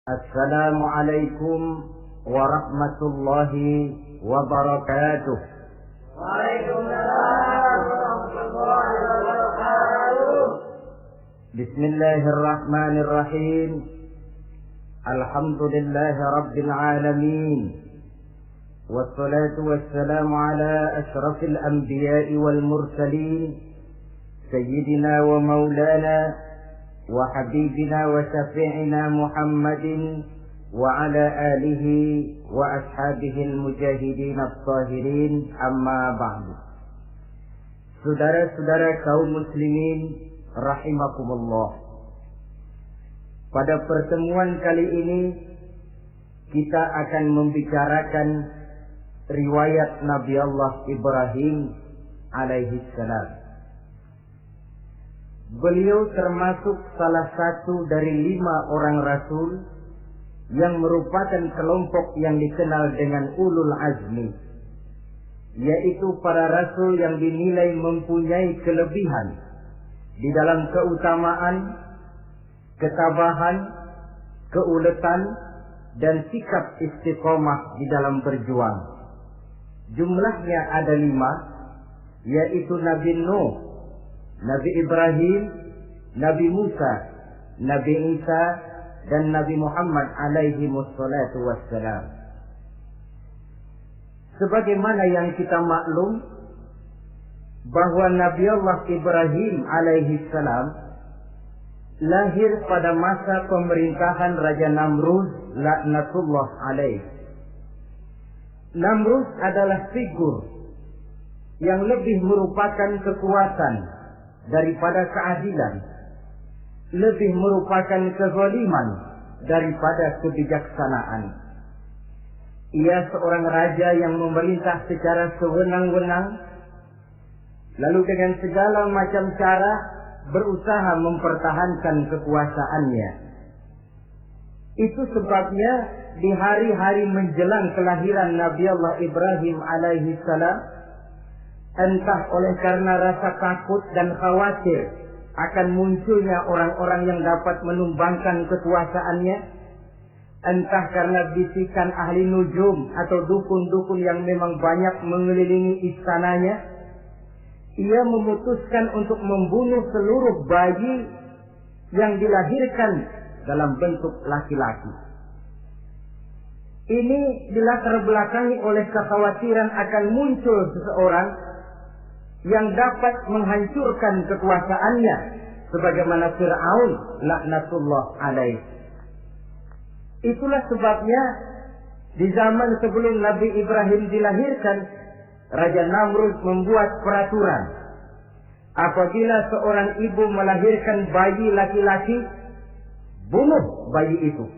Assalamualaikum warahmatullahi wabarakatuh. Waalaikumsalam warahmatullahi wabarakatuh. Bismillahirrahmanirrahim. Alhamdulillahi rabbil alamin. Wassalatu wassalamu ala ashrafil anbiya'i wal mursalin, sayyidina wa maulana wa habibina wa syafi'ina Muhammadin wa ala alihi wa ashabihi al-mujahidin at-tahirin, amma ba'du. Saudara-saudara kaum muslimin rahimakumullah, pada pertemuan kali ini kita akan membicarakan riwayat Nabi Allah Ibrahim alaihi salam. Beliau termasuk salah satu dari 5 orang rasul yang merupakan kelompok yang dikenal dengan ulul azmi, yaitu para rasul yang dinilai mempunyai kelebihan di dalam keutamaan, ketabahan, keuletan, dan sikap istiqomah di dalam berjuang. Jumlahnya ada 5, yaitu Nabi Nuh, Nabi Ibrahim, Nabi Musa, Nabi Isa, dan Nabi Muhammad alaihi wassalatu wassalam. Sebagaimana yang kita maklum bahwa Nabi Allah Ibrahim alaihi salam lahir pada masa pemerintahan Raja Namrud laknatullah alaih. Namrud adalah figur yang lebih merupakan kekuatan daripada keadilan, lebih merupakan kezaliman daripada kebijaksanaan. Ia seorang raja yang memerintah secara sewenang-wenang, lalu dengan segala macam cara berusaha mempertahankan kekuasaannya. Itu sebabnya di hari-hari menjelang kelahiran Nabi Allah Ibrahim alaihi salam, entah oleh karena rasa takut dan khawatir akan munculnya orang-orang yang dapat menumbangkan kekuasaannya, entah karena bisikan ahli nujum atau dukun-dukun yang memang banyak mengelilingi istananya, ia memutuskan untuk membunuh seluruh bayi yang dilahirkan dalam bentuk laki-laki. Ini dilatar belakangi oleh kekhawatiran akan muncul seseorang yang dapat menghancurkan kekuasaannya, sebagaimana Fir'aun laknatullah alaih. Itulah sebabnya di zaman sebelum Nabi Ibrahim dilahirkan, Raja Namrud membuat peraturan. Apabila seorang ibu melahirkan bayi laki-laki, bunuh bayi itu.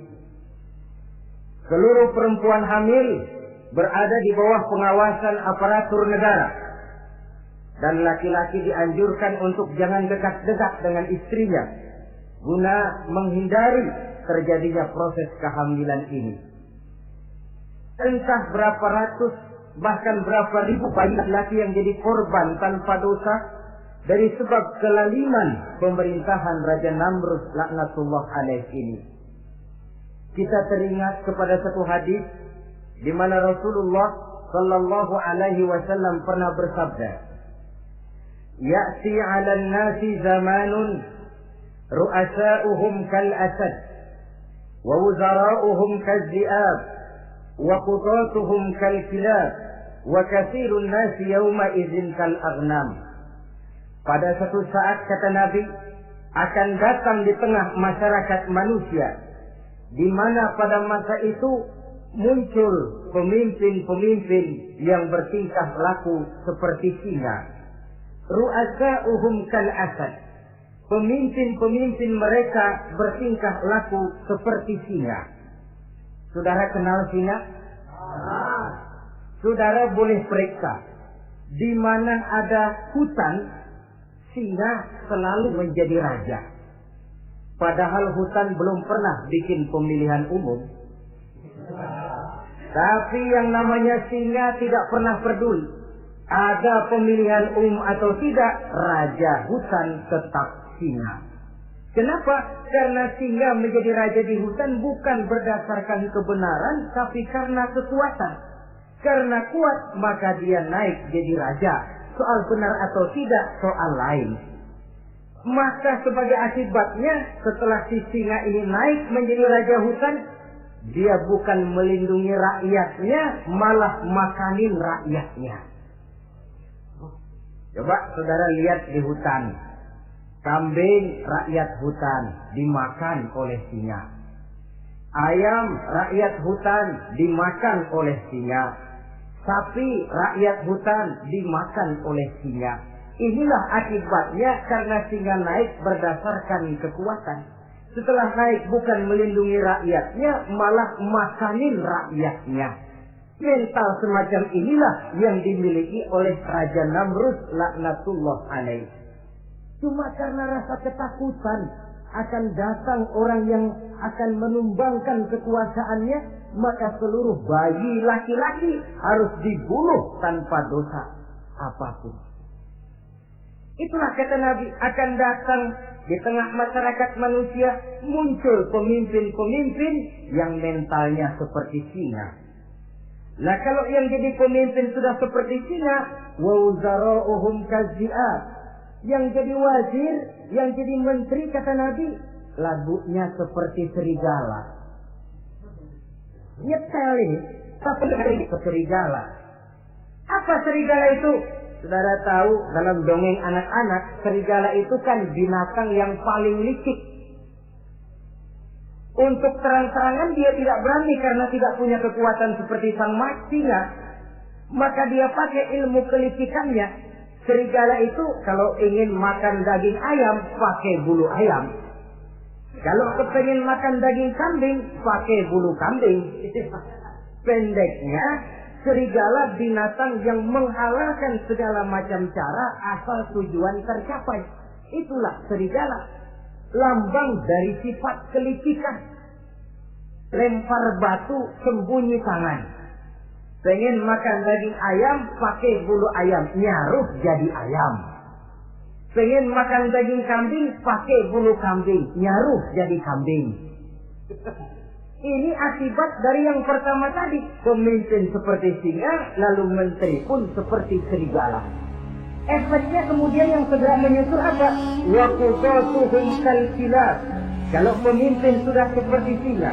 Seluruh perempuan hamil berada di bawah pengawasan aparatur negara, dan laki-laki dianjurkan untuk jangan dekat-dekat dengan istrinya guna menghindari terjadinya proses kehamilan ini. Entah berapa ratus bahkan berapa ribu bayi laki-laki yang jadi korban tanpa dosa dari sebab kelaliman pemerintahan Raja Namrud laknatullah alaih ini. Kita teringat kepada satu hadis di mana Rasulullah sallallahu alaihi wasallam pernah bersabda, "Ya'ti 'alan nasi zamanun ru'asa'uhum kal asad wa wuzara'uhum kal zi'ab wa qudatuhum kal kilab wa katsirun nasi yawma idzin kal aghnam." Pada satu saat, kata Nabi, akan datang di tengah masyarakat manusia di mana pada masa itu muncul pemimpin-pemimpin yang bertingkah laku seperti singa. Ru'asa'uhum kal asad. Pemimpin-pemimpin mereka bertingkah laku seperti singa. Saudara kenal singa? Saudara boleh periksa, di mana ada hutan, singa selalu menjadi raja. Padahal hutan belum pernah bikin pemilihan umum. Tapi yang namanya singa tidak pernah peduli. Ada pemilihan umum atau tidak, raja hutan tetap singa. Kenapa? Karena singa menjadi raja di hutan bukan berdasarkan kebenaran, tapi karena kekuatan. Karena kuat, maka dia naik jadi raja. Soal benar atau tidak, soal lain. Maka sebagai akibatnya, setelah si singa ini naik menjadi raja hutan, dia bukan melindungi rakyatnya, malah makanin rakyatnya. Coba saudara lihat di hutan. Kambing rakyat hutan dimakan oleh singa. Ayam rakyat hutan dimakan oleh singa. Sapi rakyat hutan dimakan oleh singa. Inilah akibatnya karena singa naik berdasarkan kekuatan. Setelah naik bukan melindungi rakyatnya, malah makanin rakyatnya. Mental semacam inilah yang dimiliki oleh Raja Namrud laknatullah alaih. Cuma karena rasa ketakutan akan datang orang yang akan menumbangkan kekuasaannya, maka seluruh bayi laki-laki harus dibunuh tanpa dosa apapun. Itulah kata Nabi, akan datang di tengah masyarakat manusia muncul pemimpin-pemimpin yang mentalnya seperti singa. Nah, kalau yang jadi pemimpin sudah seperti singa, wa wuzara'uhum kazzi'ab. Yang jadi wazir, yang jadi menteri, kata Nabi, lagunya seperti serigala. Nyetel ini, tapi serigala. Apa serigala itu? Saudara tahu dalam dongeng anak-anak, serigala itu kan binatang yang paling licik. Untuk terang-terangan dia tidak berani karena tidak punya kekuatan seperti sang singa. Maka dia pakai ilmu kelicikannya. Serigala itu kalau ingin makan daging ayam, pakai bulu ayam. Kalau kepengen makan daging kambing, pakai bulu kambing. Pendeknya, serigala binatang yang menghalalkan segala macam cara asal tujuan tercapai. Itulah serigala. Lambang dari sifat kelicikan. Lempar batu, sembunyi tangan. Pengen makan daging ayam, pakai bulu ayam, nyaruh jadi ayam. Pengen makan daging kambing, pakai bulu kambing, nyaruh jadi kambing. Ini akibat dari yang pertama tadi. Pemimpin seperti singa, lalu menteri pun seperti serigala. Efeknya kemudian yang segera menyusul apa? Wa qudatuhum kalkilab. Kalau pemimpin sudah seperti singa,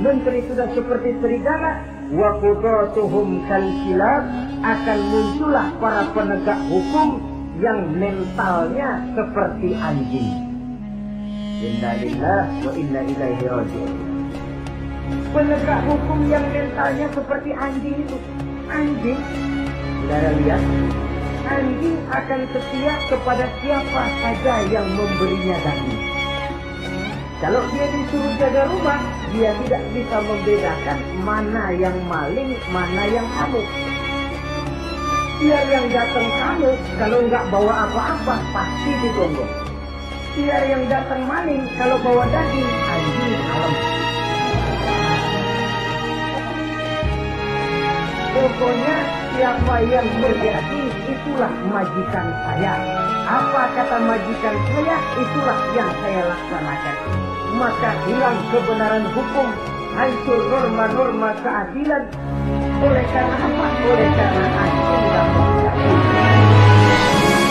menteri sudah seperti serigala, wa qudatuhum kalkilab, akan muncullah para penegak hukum yang mentalnya seperti anjing. Inna lillahi wa inna ilaihi raji'un. Penegak hukum yang mentalnya seperti anjing itu. Anjing, saudara lihat, anjing akan setia kepada siapa saja yang memberinya daging. Kalau dia disuruh jaga rumah, dia tidak bisa membedakan mana yang maling, mana yang amuk. Dia yang datang kamu, kalau nggak bawa apa-apa, pasti digonggong. Dia yang datang maling, kalau bawa daging, anjing kalem. Pokoknya siapa yang berjadi, itulah majikan saya. Apa kata majikan saya, itulah yang saya laksanakan. Maka hilang kebenaran hukum, hancur norma-norma keadilan. Oleh karena apa? Oleh karena anjing dapat daging.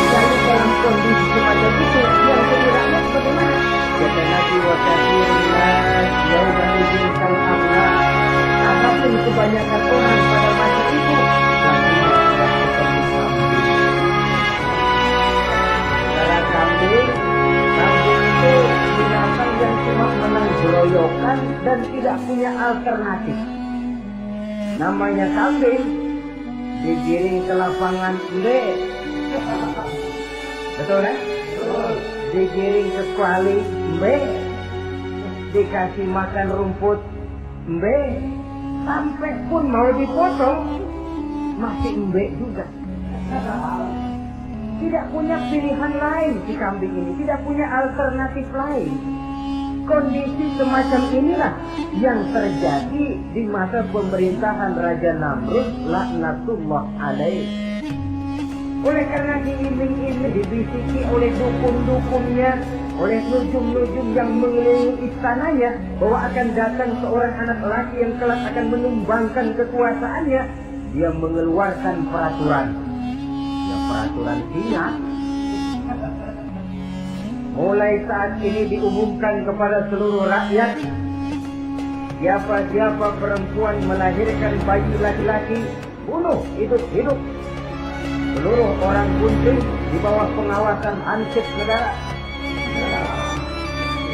Lalu dalam kondisi semacam itu, yang jadi rakyat bagaimana? Kata Nabi wa katsirun nas yauma idzin kal amla. Apapun kebanyakan orang pada masa itu, cara kambing itu binatang yang cuma menang geroyokan dan tidak punya alternatif. Namanya kambing, digiring ke lapangan mbe. Betul kan? Digiring ke kuali mbe, dikasih makan rumput mbe, sampai pun mau dipotong masih mbe juga. Tidak punya pilihan lain si kambing ini, tidak punya alternatif lain. Kondisi semacam inilah yang terjadi di masa pemerintahan Raja Namrud laknatullah alaih. Oleh karena diiming-iming, dibisiki oleh dukun-dukunnya, oleh nujum-nujum yang mengelilingi istananya bahwa akan datang seorang anak laki yang kelak akan menumbangkan kekuasaannya, dia mengeluarkan peraturan. Ya, peraturan singa. Mulai saat ini diumumkan kepada seluruh rakyat, siapa-siapa perempuan melahirkan bayi laki-laki, bunuh hidup-hidup. Seluruh orang bunting di bawah pengawasan Hansip negara.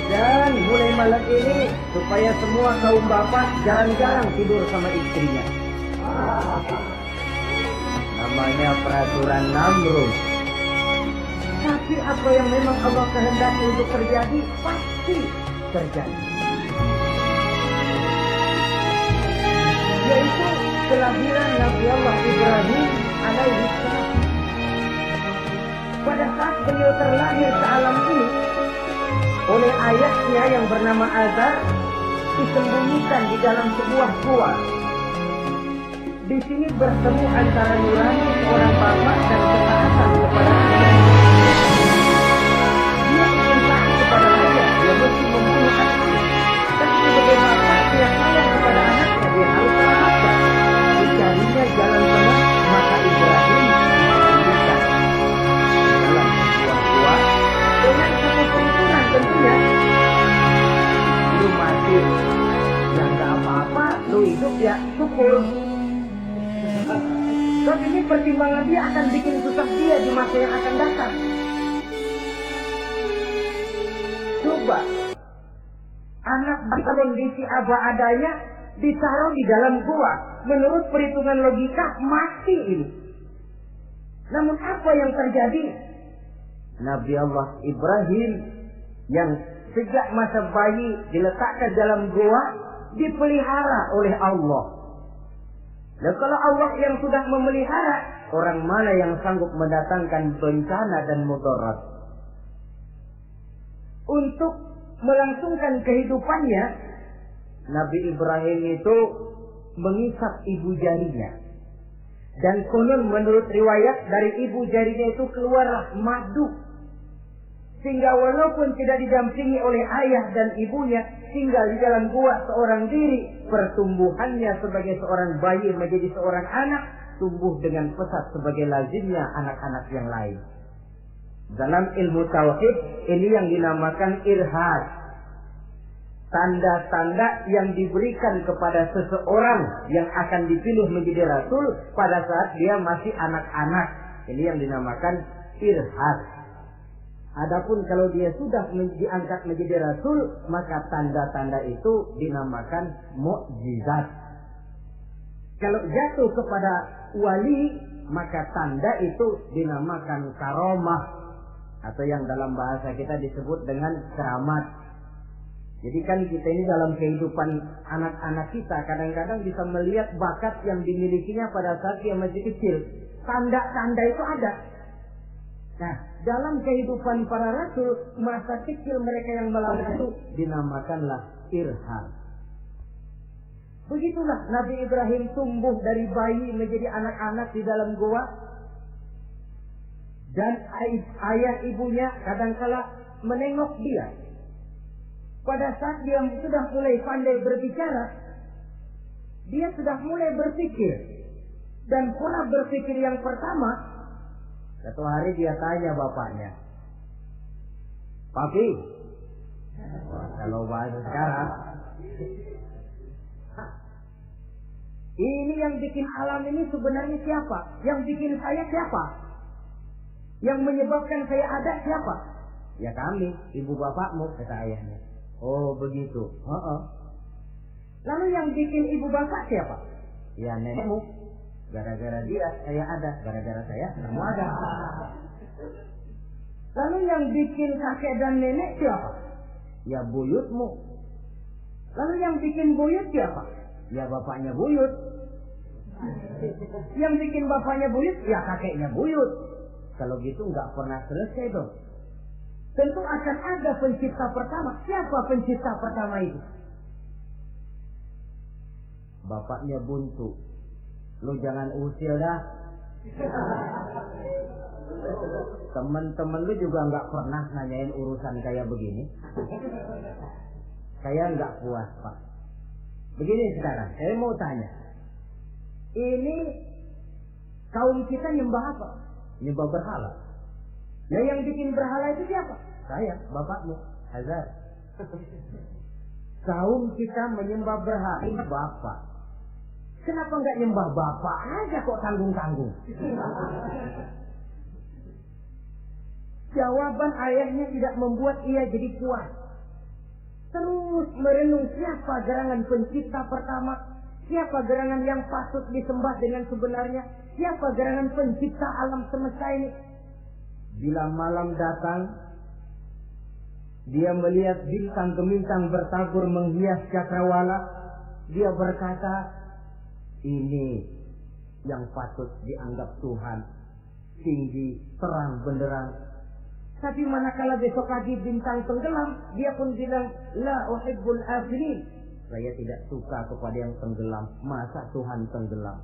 Dan mulai malam ini supaya semua kaum bapak jarang-jarang tidur sama istrinya. Namanya peraturan Namrud. Tapi apa yang memang Allah kehendaki untuk terjadi pasti terjadi. Yaitu kelahiran Nabi Allah Ibrahim alaihi salam. Pada saat beliau terlahir ke alam ini, oleh ayahnya yang bernama Azar, disembunyikan di dalam sebuah gua. Di sini bertemu antara nurani seorang bapak dan ketaatan kepada ayah. Dia ingin taat kepada ayah, dia mesti membunuh anaknya. Tapi sebagai bapak dia sayang kepada anaknya, dia harus selamatkan. Dicarinya jalan tengah, maka Ibrahim disembunyikan dalam sebuah gua dengan satu perhitungan tentunya. Lu mati, yang gak apa-apa, lu hidup ya syukur. Sebab ini pertimbangan dia akan bikin susah dia di masa yang akan datang. Coba anak dalam kondisi apa adanya ditaruh di dalam gua, menurut perhitungan logika mati ini. Namun apa yang terjadi? Nabi Allah Ibrahim yang sejak masa bayi diletakkan dalam gua dipelihara oleh Allah. Dan kalau Allah yang sudah memelihara, orang mana yang sanggup mendatangkan bencana dan mudarat? Untuk melangsungkan kehidupannya, Nabi Ibrahim itu mengisap ibu jarinya. Dan konon menurut riwayat dari ibu jarinya itu keluarlah madu. Sehingga walaupun tidak didampingi oleh ayah dan ibunya, tinggal di dalam gua seorang diri, pertumbuhannya sebagai seorang bayi menjadi seorang anak, tumbuh dengan pesat sebagai lazimnya anak-anak yang lain. Dalam ilmu tauhid, ini yang dinamakan irhad. Tanda-tanda yang diberikan kepada seseorang yang akan dipilih menjadi rasul pada saat dia masih anak-anak. Ini yang dinamakan irhad. Adapun kalau dia sudah diangkat menjadi rasul, maka tanda-tanda itu dinamakan mukjizat. Kalau jatuh kepada wali, maka tanda itu dinamakan karomah, atau yang dalam bahasa kita disebut dengan keramat. Jadi kan kita ini dalam kehidupan anak-anak kita kadang-kadang bisa melihat bakat yang dimilikinya pada saat dia masih kecil. Tanda-tanda itu ada. Nah, dalam kehidupan para rasul, masa kecil mereka yang melakukan itu dinamakanlah irham. Begitulah Nabi Ibrahim tumbuh dari bayi menjadi anak-anak di dalam gua. Dan ayah ibunya kadangkala menengok dia. Pada saat dia sudah mulai pandai berbicara, dia sudah mulai berpikir. Dan pola berpikir yang pertama, satu hari dia tanya bapaknya, "Papi," kalau bahasa sekarang, "ini yang bikin alam ini sebenarnya siapa? Yang bikin saya siapa? Yang menyebabkan saya ada siapa?" "Ya kami, ibu bapakmu," kata ayahnya. "Oh begitu." "Lalu yang bikin ibu bapak siapa?" "Ya nenekmu. Gara-gara dia saya ada, gara-gara saya kamu ada." "Lalu yang bikin kakek dan nenek siapa?" "Ya buyutmu." "Lalu yang bikin buyut siapa?" "Ya bapaknya buyut." "Yang bikin bapaknya buyut, ya kakeknya buyut." Kalau gitu nggak pernah selesai dong. Tentu akan ada pencipta pertama. Siapa pencipta pertama itu? "Bapaknya buntu." "Lu jangan usil dah." Teman-teman lu juga nggak pernah nanyain urusan kayak begini. Saya nggak puas, Pak. Begini sekarang, saya mau tanya. Ini kaum kita nyembah apa? Nyembah berhala. Nah, yang bikin berhala itu siapa? Saya, bapakmu, Hazar. Kaum kita menyembah berhala, bapak. Kenapa nggak nyembah bapak aja kok tanggung-tanggung? Jawaban ayahnya tidak membuat ia jadi puas. Terus merenung siapa gerangan pencipta pertama, siapa gerangan yang patut disembah dengan sebenarnya, siapa gerangan pencipta alam semesta ini. Bila malam datang, dia melihat bintang gemintang bertabur menghias cakrawala, dia berkata, ini yang patut dianggap Tuhan, tinggi, terang benderang. Tapi manakala besok pagi bintang tenggelam, dia pun bilang, la uhibbul afilin. Saya tidak suka kepada yang tenggelam. Masa Tuhan tenggelam?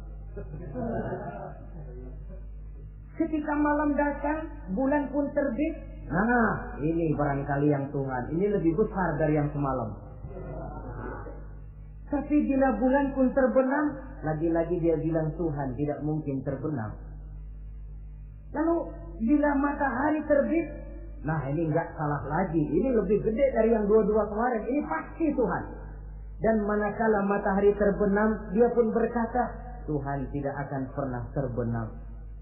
Ketika malam datang, bulan pun terbit. Nah, ini barangkali yang Tuhan. Ini lebih besar dari yang semalam. Tapi bila bulan pun terbenam, lagi-lagi dia bilang Tuhan tidak mungkin terbenam. Lalu bila matahari terbit, nah ini enggak salah lagi. Ini lebih gede dari yang dua-dua kemarin. Ini pasti Tuhan. Dan manakala matahari terbenam, dia pun berkata, Tuhan tidak akan pernah terbenam.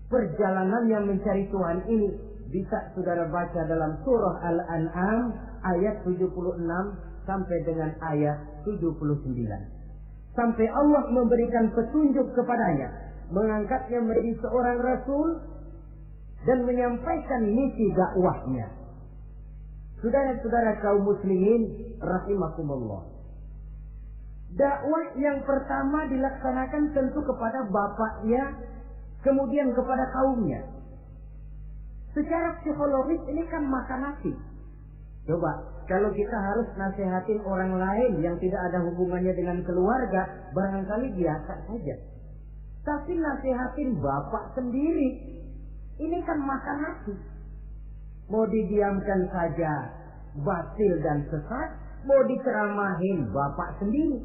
Perjalanan yang mencari Tuhan ini bisa saudara baca dalam surah Al-An'am ayat 76 sampai dengan ayat 79. Sampai Allah memberikan petunjuk kepadanya, mengangkatnya menjadi seorang rasul dan menyampaikan misi dakwahnya. Saudara-saudara kaum muslimin rahimakumullah. Dakwah yang pertama dilaksanakan tentu kepada bapaknya, kemudian kepada kaumnya. Secara psikologis ini kan makan nasi. Coba, kalau kita harus nasihatin orang lain yang tidak ada hubungannya dengan keluarga, barangkali biasa saja. Tapi nasihatin bapak sendiri, ini kan makan nasi. Mau didiamkan saja batil dan sesat, mau diceramahin bapak sendiri.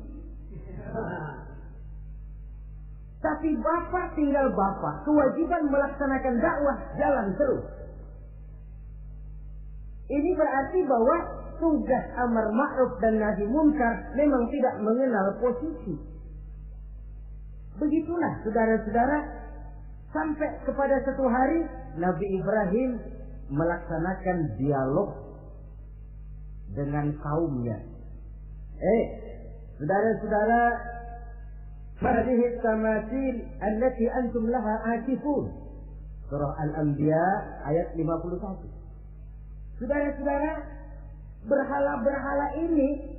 Tapi bapak tinggal bapak, kewajiban melaksanakan dakwah jalan terus. Ini berarti bahwa tugas amar ma'ruf dan nahi munkar memang tidak mengenal posisi. Begitulah saudara-saudara, sampai kepada satu hari Nabi Ibrahim melaksanakan dialog dengan kaumnya. Saudara-saudara, hadhihi tamathil allati antum laha akifun. Surah Al-Anbiya ayat 51. Saudara-saudara, berhala-berhala ini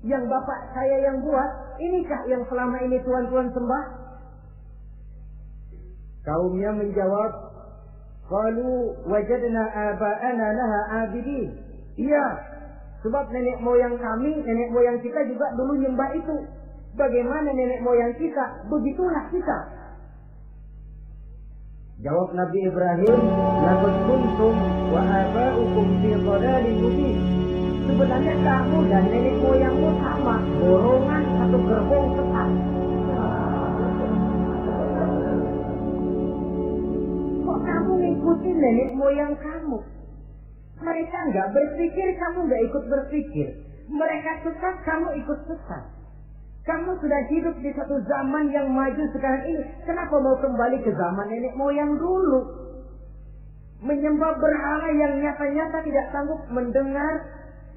yang bapak saya yang buat, inikah yang selama ini tuan-tuan sembah? Kaumnya menjawab, qalu wajadna aba'ana laha abidin. Iya, sebab nenek moyang kami, nenek moyang kita juga dulu nyembah itu. Bagaimana nenek moyang kita, begitulah kita. Jawab Nabi Ibrahim, laqad kuntum wa aba'ukum fi dhalalin mubin. Sebenarnya kamu dan nenek moyangmu sama, borongan satu gerbong sesat. Kok kamu ngikutin nenek moyang kamu? Mereka enggak berpikir, kamu enggak ikut berpikir. Mereka sesat, kamu ikut sesat. Kamu sudah hidup di satu zaman yang maju sekarang ini. Kenapa mau kembali ke zaman nenek moyang dulu? Menyembah berhala yang nyata-nyata tidak sanggup mendengar,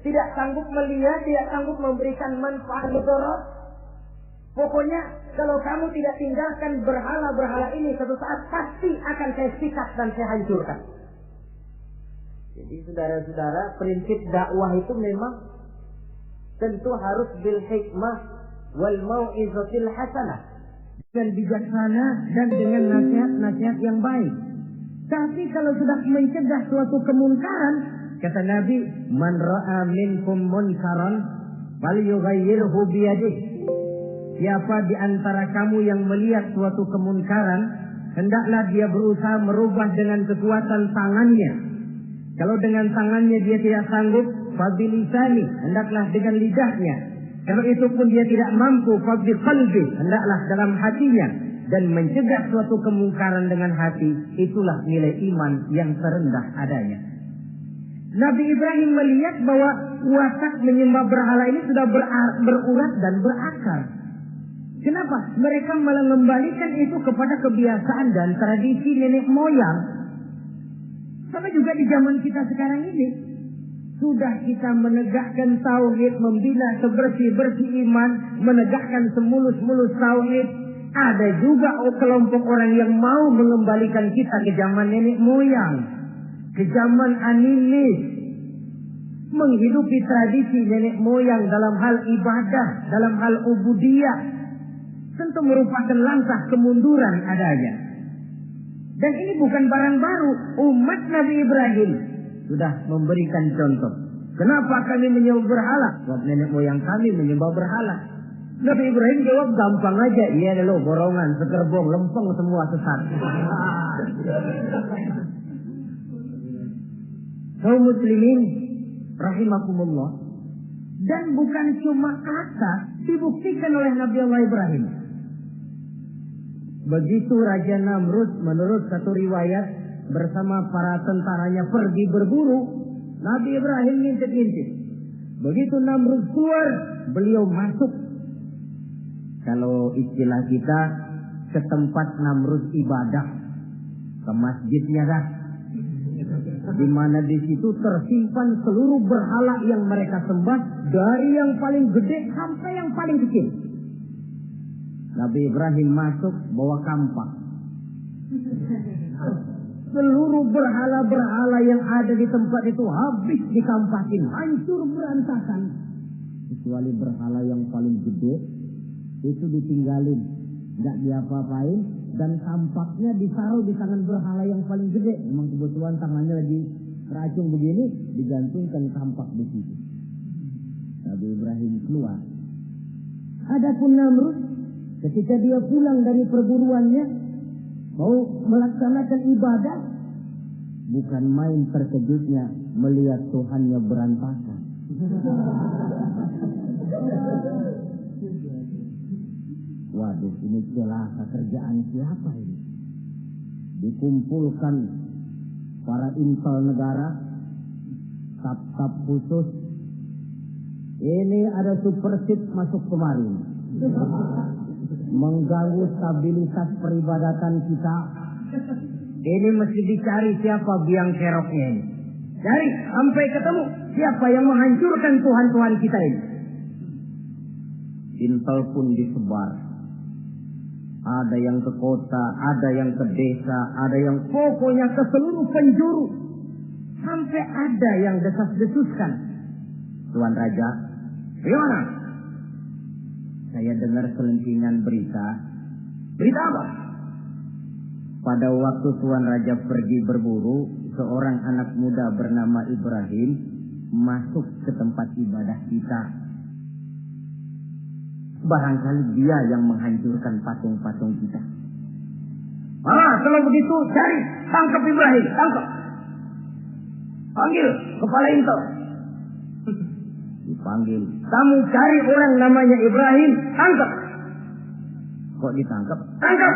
tidak sanggup melihat, tidak sanggup memberikan manfaat mudarat. Pokoknya kalau kamu tidak tinggalkan berhala-berhala ini, suatu saat pasti akan saya sikat dan saya hancurkan. Jadi saudara-saudara, prinsip dakwah itu memang tentu harus bil hikmah wal mau'izatil hasanah, dengan bijaksana dan dengan nasihat-nasihat yang baik. Tapi kalau sudah mencegah suatu kemunkaran, kata Nabi, man ra'a minkum munkaran falyughayyirhu biyadihi. Siapa di antara kamu yang melihat suatu kemunkaran, hendaklah dia berusaha merubah dengan kekuatan tangannya. Kalau dengan tangannya dia tidak sanggup, fabilisani, hendaklah dengan lidahnya. Kalau itu pun dia tidak mampu, fabiqalbi, hendaklah dalam hatinya. Dan mencegah suatu kemungkaran dengan hati, itulah nilai iman yang terendah adanya. Nabi Ibrahim melihat bahwa watak menyembah berhala ini sudah berurat dan berakar. Kenapa? Mereka malah mengembalikan itu kepada kebiasaan dan tradisi nenek moyang. Sama juga di zaman kita sekarang ini. Sudah kita menegakkan tauhid, membina sebersih-bersih iman, menegakkan semulus-mulus tauhid. Ada juga kelompok orang yang mau mengembalikan kita ke zaman nenek moyang, ke zaman animis, menghidupi tradisi nenek moyang dalam hal ibadah, dalam hal ubudiyah. Tentu merupakan langkah kemunduran adanya. Dan ini bukan barang baru. Umat Nabi Ibrahim sudah memberikan contoh. Kenapa kami menyembah berhala? Sebab nenek moyang kami menyembah berhala. Nabi Ibrahim jawab gampang aja. Iya lo borongan, sekerbong, lempeng semua sesat. Kaum muslimin rahimakumullah. Dan bukan cuma kata, dibuktikan oleh Nabi Allah Ibrahim. Begitu Raja Namrud menurut satu riwayat bersama para tentaranya pergi berburu, Nabi Ibrahim ngintip-ngintip. Begitu Namrud keluar, beliau masuk. Kalau istilah kita, ke tempat Namrud ibadah, ke masjidnya dah. Di mana di situ tersimpan seluruh berhala yang mereka sembah, dari yang paling gede sampai yang paling kecil. Nabi Ibrahim masuk bawa kampak. Seluruh berhala-berhala yang ada di tempat itu habis dikampakin, hancur berantakan. Kecuali berhala yang paling gede, itu ditinggalin, nggak diapa-apain, dan kampaknya ditaruh di tangan berhala yang paling gede. Memang kebetulan tangannya lagi keracung begini, digantungkan kampak di situ. Nabi Ibrahim keluar. Adapun Namrud, ketika dia pulang dari perburuannya, mau melaksanakan ibadah, bukan main terkejutnya melihat Tuhannya berantakan. Waduh, ini celaka kerjaan siapa ini? Dikumpulkan para intel negara, staf-staf khusus. Ini ada supersip masuk kemari, mengganggu stabilitas peribadatan kita. Ini mesti dicari siapa biang keroknya ini. Cari sampai ketemu siapa yang menghancurkan Tuhan-Tuhan kita ini. Intel pun disebar. Ada yang ke kota, ada yang ke desa, ada yang pokoknya ke seluruh penjuru. Sampai ada yang desas-desuskan. Tuan Raja, gimana? Saya dengar selentingan berita. Berita apa? Pada waktu Tuan Raja pergi berburu, seorang anak muda bernama Ibrahim masuk ke tempat ibadah kita. Barangkali dia yang menghancurkan patung-patung kita. Kalau begitu cari, tangkap Ibrahim, tangkap. Panggil kepala intel. Dipanggil. Kamu cari orang namanya Ibrahim, tangkap. Kok ditangkap? Tangkap.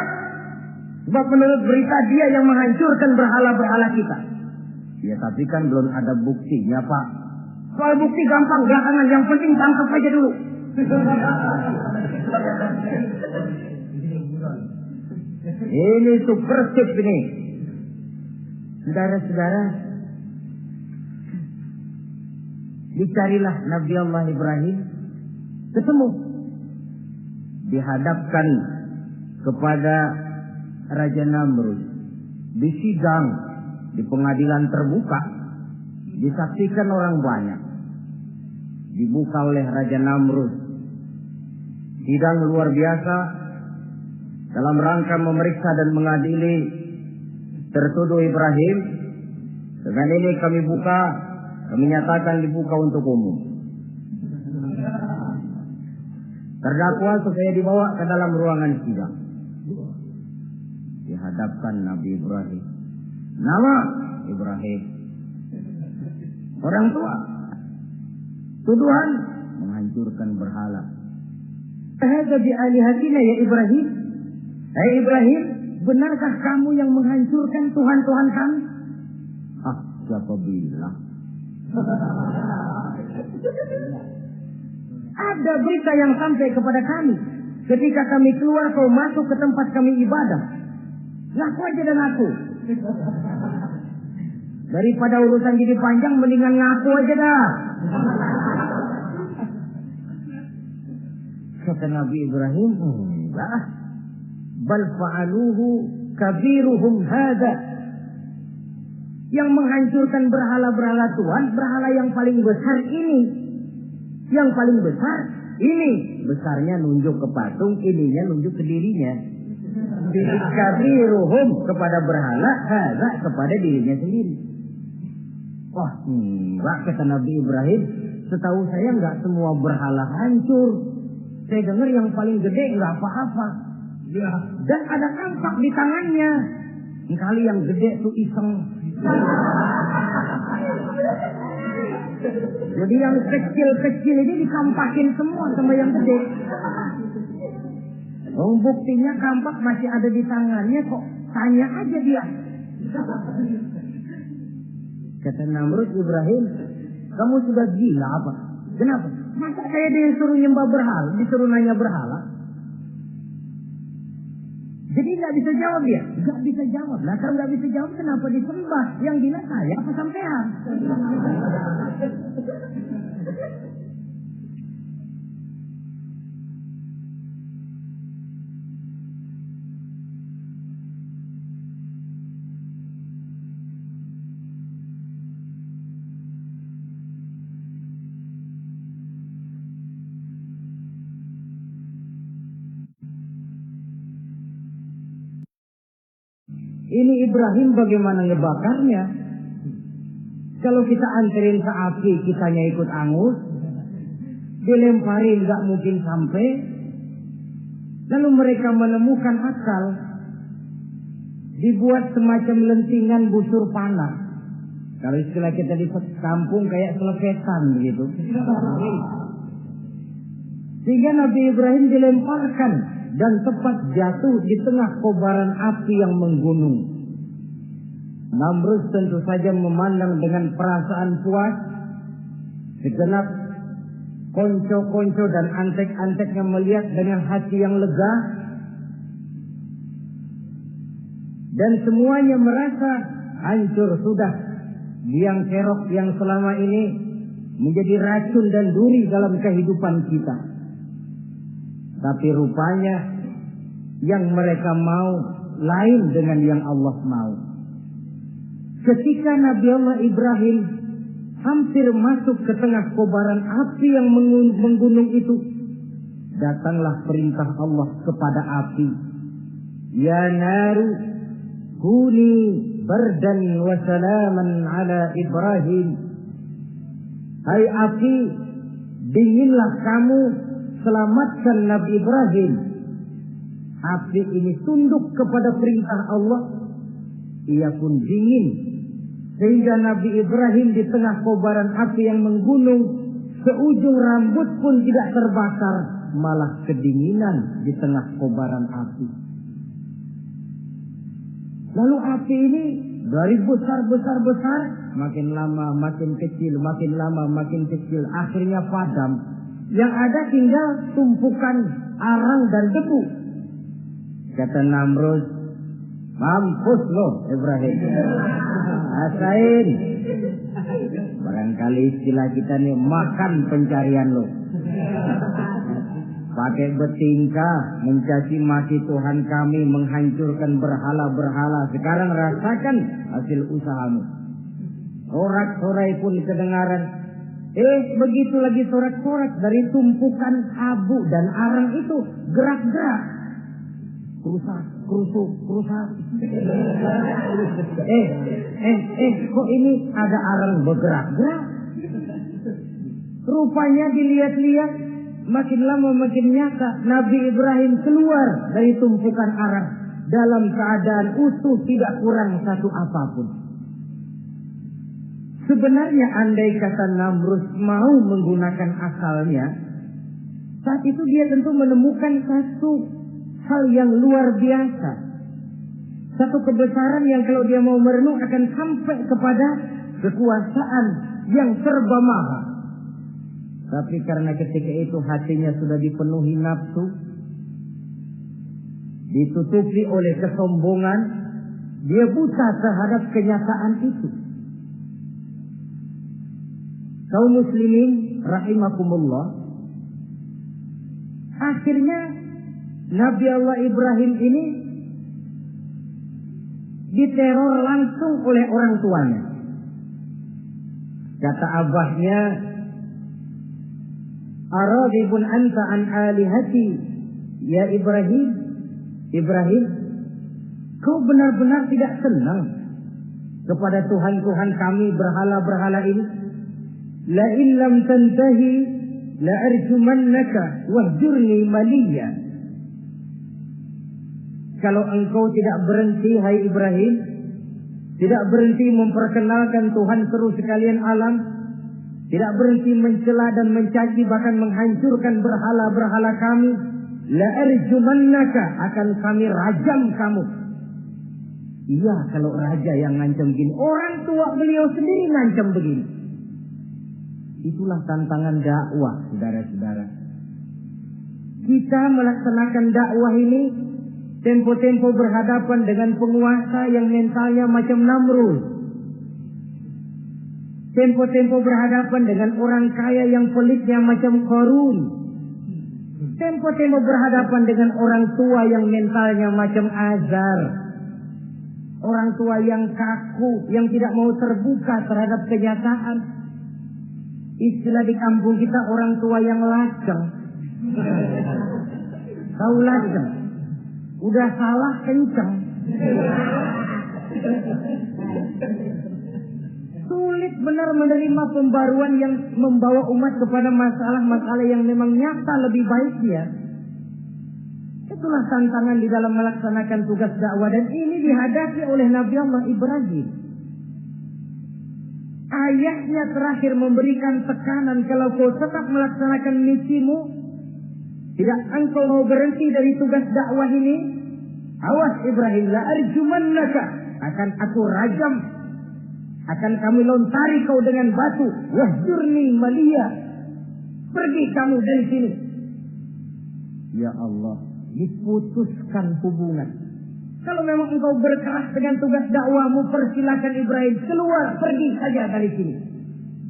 Sebab menurut berita dia yang menghancurkan berhala-berhala kita. Ya tapi kan belum ada buktinya, Pak. Soal bukti gampang, belakangan. Yang penting tangkap aja dulu. Ini supersip ini. Saudara-saudara, dicarilah Nabi Allah Ibrahim, ketemu, dihadapkan kepada Raja Namrud, disidang di pengadilan terbuka, disaksikan orang banyak, dibuka oleh Raja Namrud. Sidang luar biasa dalam rangka memeriksa dan mengadili tertuduh Ibrahim. Dengan ini kami buka, kami nyatakan dibuka untuk umum. Terdakwa supaya dibawa ke dalam ruangan sidang. Dihadapkan Nabi Ibrahim. Nama Ibrahim. Orang tua. Tuduhan menghancurkan berhala. Hadza bi alihatina ya Ibrahim. Hai Ibrahim, benarkah kamu yang menghancurkan Tuhan-Tuhan kami? Ah, siapa bilang? Ada berita yang sampai kepada kami. Ketika kami keluar, kau masuk ke tempat kami ibadah. Ngaku aja dan ngaku. Daripada urusan jadi panjang, mendingan ngaku aja dah. Kata Nabi Ibrahim, enggak. Bal fa'aluhu kabiruhum hadha. Yang menghancurkan berhala-berhala Tuhan, berhala yang paling besar ini. Yang paling besar ini. Besarnya nunjuk ke patung, ininya nunjuk ke dirinya. Kabiruhum kepada berhala, hadha kepada dirinya sendiri. Wah, enggak, kata Nabi Ibrahim. Setahu saya enggak semua berhala hancur. Saya dengar yang paling gede enggak apa-apa. Ya. Dan ada kampak di tangannya. Kali yang gede tuh iseng. Jadi yang kecil-kecil ini dikampakin semua sama yang gede. Buktinya kampak masih ada di tangannya, kok tanya aja dia. Kata Namrud, Ibrahim, kamu sudah gila apa? Kenapa? Masa saya disuruh nyembah berhala, disuruh nanya berhala? Jadi nggak bisa jawab dia? Nggak bisa jawab. Nah kalau nggak bisa jawab, kenapa disembah? Yang gila saya apa sampean? Ini Ibrahim bagaimana ngebakarnya? Kalau kita anterin ke api, kitanya ikut angus. Dilemparin gak mungkin sampai. Lalu mereka menemukan akal. Dibuat semacam lentingan busur panah. Kalau istilah kita di kampung kayak selepetan begitu. Sehingga Nabi Ibrahim dilemparkan dan tepat jatuh di tengah kobaran api yang menggunung. Namrud tentu saja memandang dengan perasaan puas. Segenap konco-konco dan antek-anteknya melihat dengan hati yang lega. Dan semuanya merasa hancur sudah biang kerok yang selama ini menjadi racun dan duri dalam kehidupan kita. Tapi rupanya yang mereka mau lain dengan yang Allah mau. Ketika Nabi Allah Ibrahim hampir masuk ke tengah kobaran api yang menggunung itu, datanglah perintah Allah kepada api. Ya naru kuni bardan wa salaman ala Ibrahim. Hai api, dinginlah kamu, selamatkan Nabi Ibrahim. Api ini tunduk kepada perintah Allah. Ia pun dingin. Sehingga Nabi Ibrahim di tengah kobaran api yang menggunung, seujung rambut pun tidak terbakar, malah kedinginan di tengah kobaran api. Lalu api ini dari besar, makin lama makin kecil, makin lama makin kecil, akhirnya padam. Yang ada tinggal tumpukan arang dan debu. Kata Namrud, mampus lo Ibrahim. Asain. Barangkali istilah kita nih, makan pencarian lo. Pakai bertingkah mencaci maki Tuhan kami, menghancurkan berhala-berhala. Sekarang rasakan hasil usahamu. Sorak-sorai pun kedengaran. Begitu lagi sorak-sorak dari tumpukan abu dan arang itu gerak-gerak. Kerusuk. Kok ini ada arang bergerak-gerak? Rupanya dilihat-lihat, makin lama makin nyata. Nabi Ibrahim keluar dari tumpukan arang. dalam keadaan utuh, tidak kurang satu apapun. Sebenarnya andai kata Namrud mau menggunakan akalnya, saat itu dia tentu menemukan satu hal yang luar biasa. Satu kebesaran yang kalau dia mau merenung akan sampai kepada kekuasaan yang serba maha. Tapi karena ketika itu hatinya sudah dipenuhi nafsu, ditutupi oleh kesombongan, dia buta terhadap kenyataan itu. Kaum muslimin rahimakumullah, akhirnya Nabi Allah Ibrahim ini diteror langsung oleh orang tuanya. Kata abahnya, "Aradibun anta an alihati ya Ibrahim? Ibrahim, kau benar-benar tidak senang kepada Tuhan-Tuhan kami berhala-berhala ini? La in lam tantahi la arjumannaka wahjurni maliya." Kalau engkau tidak berhenti, hai Ibrahim, tidak berhenti memperkenalkan Tuhan seru sekalian alam, tidak berhenti mencela dan mencaci bahkan menghancurkan berhala-berhala kami, la arjumannaka, akan kami rajam kamu. Iya, kalau raja yang ngancam begini, orang tua beliau sendiri ngancam begini. Itulah tantangan dakwah, saudara-saudara. Kita melaksanakan dakwah ini tempo-tempo berhadapan dengan penguasa yang mentalnya macam Namrud. Tempo-tempo berhadapan dengan orang kaya yang pelitnya macam Qarun. Tempo-tempo berhadapan dengan orang tua yang mentalnya macam Azar. Orang tua yang kaku, yang tidak mau terbuka terhadap kenyataan. Istilah di kampung kita, orang tua yang lajang. Tahu lajang? Udah salah kenceng. Sulit benar menerima pembaruan yang membawa umat kepada masalah-masalah yang memang nyata lebih baiknya. Itulah tantangan di dalam melaksanakan tugas dakwah, dan ini dihadapi oleh Nabi Allah Ibrahim. Ayahnya terakhir memberikan tekanan, kalau kau tetap melaksanakan misimu, tidak engkau mau berhenti dari tugas dakwah ini, awas Ibrahim, la arjumannaka, akan aku rajam, akan kami lontari kau dengan batu, wahjurni maliya, pergi kamu dari sini. Ya Allah, diputuskan hubungan. Kalau memang engkau berkeras dengan tugas dakwahmu, persilakan Ibrahim keluar, pergi saja dari sini.